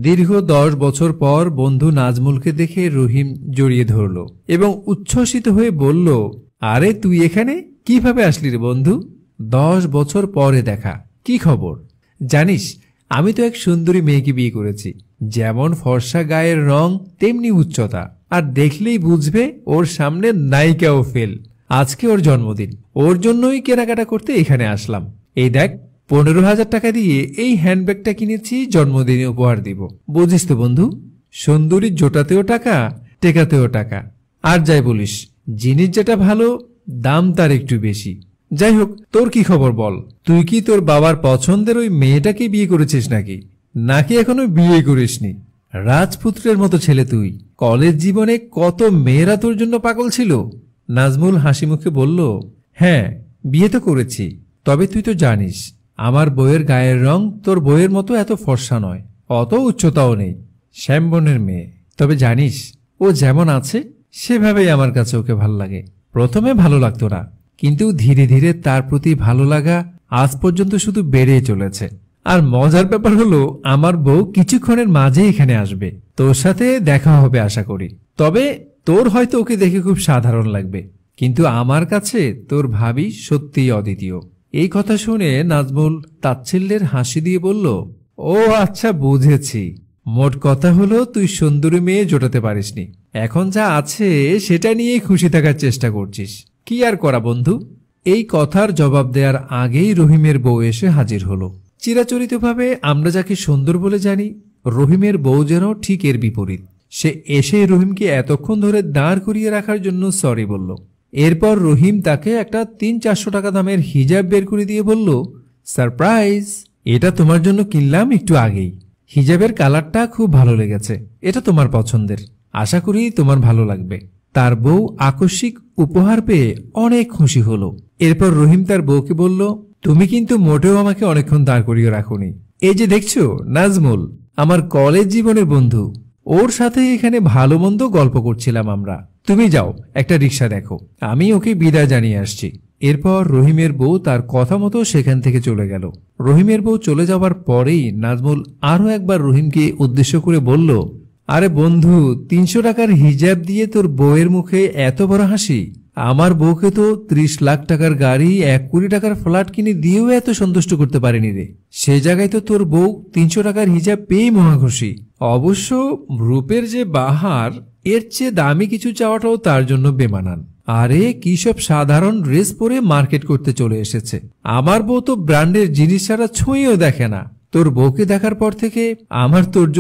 দীর্ঘ 10 বছর পর বন্ধু নাজমুলকে দেখে রহিম জড়িয়ে ধরল এবং উচ্ছ্বসিত হয়ে বলল, আরে তুই এখানে কিভাবে আসলি রে বন্ধু? 10 বছর পরে দেখা, কি খবর? জানিস, আমি তো এক সুন্দরী মেয়েকে বিয়ে করেছি। যেমন ফর্সা গায়ের রং তেমনি উচ্চতা, আর দেখলেই বুঝবে ওর সামনে নায়িকাও ফেল। আজকে ওর জন্মদিন, ওর জন্যই কেনাকাটা করতে এখানে আসলাম। এই দেখ, 15,000 টাকা দিয়ে এই হ্যান্ডব্যাগটা কিনেছি, জন্মদিনে উপহার দিব। বুঝিস তো বন্ধু, সুন্দরী জোটাতেও টাকা, টেকাতেও টাকা। আর যাই বলিস, জিনিস যেটা ভালো, দাম তার একটু বেশি। যাই হোক, তোর কি খবর বল? তুই কি তোর বাবার পছন্দের ওই মেয়েটাকে বিয়ে করেছিস নাকি এখনো বিয়ে করিসনি? রাজপুত্রের মতো ছেলে তুই। কলেজ জীবনে কত মেয়েরা তোর জন্য পাগল ছিল। নাজমুল হাসি মুখে বলল, হ্যাঁ, বিয়ে তো করেছি। তবে তুই তো জানিস, আমার বউয়ের গায়ের রং তোর বউয়ের মতো এত ফর্সা নয়, অত উচ্চতাও নেই। শ্যামবনের মেয়ে। তবে জানিস, ও যেমন আছে সেভাবেই আমার কাছে ওকে ভালো লাগে। প্রথমে ভালো লাগতো না, কিন্তু ধীরে ধীরে তার প্রতি ভালো লাগা আজ পর্যন্ত শুধু বেড়েই চলেছে। আর মজার ব্যাপার হলো, আমার বউ কিছুক্ষণের মাঝে এখানে আসবে, তোর সাথে দেখা হবে আশা করি। তবে তোর হয়তো ওকে দেখে খুব সাধারণ লাগবে, কিন্তু আমার কাছে তোর ভাবি সত্যিই অদ্বিতীয়। এই কথা শুনে নাজমুল তাচ্ছিল্যের হাসি দিয়ে বলল, ও আচ্ছা, বুঝেছি। মোট কথা হলো, তুই সুন্দরী মেয়ে জোটাতে পারিসনি, এখন যা আছে সেটা নিয়েই খুশি থাকার চেষ্টা করছিস। কি আর করা বন্ধু। এই কথার জবাব দেওয়ার আগেই রহিমের বউ এসে হাজির হলো। চিরাচরিতভাবে আমরা যাকে সুন্দর বলে জানি, রহিমের বউ যেন ঠিক এর বিপরীত। সে এসে রহিমকে এতক্ষণ ধরে দাঁড় করিয়ে রাখার জন্য সরি বলল। এরপর রহিম তাকে একটা 300-400 টাকা দামের হিজাব বের করে দিয়ে বলল, সারপ্রাইজ, এটা তোমার জন্য কিনলাম একটু আগেই। হিজাবের কালারটা খুব ভালো লেগেছে, এটা তোমার পছন্দের, আশা করি তোমার ভালো লাগবে। তার বউ আকস্মিক উপহার পেয়ে অনেক খুশি হলো। এরপর রহিম তার বউকে বলল, তুমি কিন্তু মোটেও আমাকে অনেকক্ষণ দাঁড় করিয়ে রাখোনি। এই যে দেখছো, নাজমুল আমার কলেজ জীবনের বন্ধু, ওর সাথে এখানে ভালো মন্দ গল্প করছিলাম আমরা। তুমি যাও, একটা রিক্সা দেখো, আমি ওকে বিদায় জানিয়ে আসছি। এরপর রহিমের বউ তার কথা মতো সেখান থেকে চলে গেল। রহিমের বউ চলে যাওয়ার পরেই নাজমুল আরো একবার রহিমকে উদ্দেশ্য করে বলল, আরে বন্ধু, 300 টাকার হিজাব দিয়ে তোর বউয়ের মুখে এত বড় হাসি? আমার বউকে তো 30 লাখ টাকার গাড়ি, 1 কোটি টাকার ফ্ল্যাট কিনে দিয়েও এত সন্তুষ্ট করতে পারেনি রে। সে জায়গায় তো তোর বউ 300 টাকার হিজাব পেয়ে মহাখুশি। অবশ্য রূপের যে বাহার, এর চেয়ে দামি কিছু চাওয়াটাও তার জন্য বেমানান। আরে কি সব সাধারণ ড্রেস পরে মার্কেট করতে চলে এসেছে। আমার বউ তো ব্র্যান্ডের জিনিস ছাড়া ছুঁয়েও দেখে না। তোর বউকে দেখার পর থেকে আমার তোর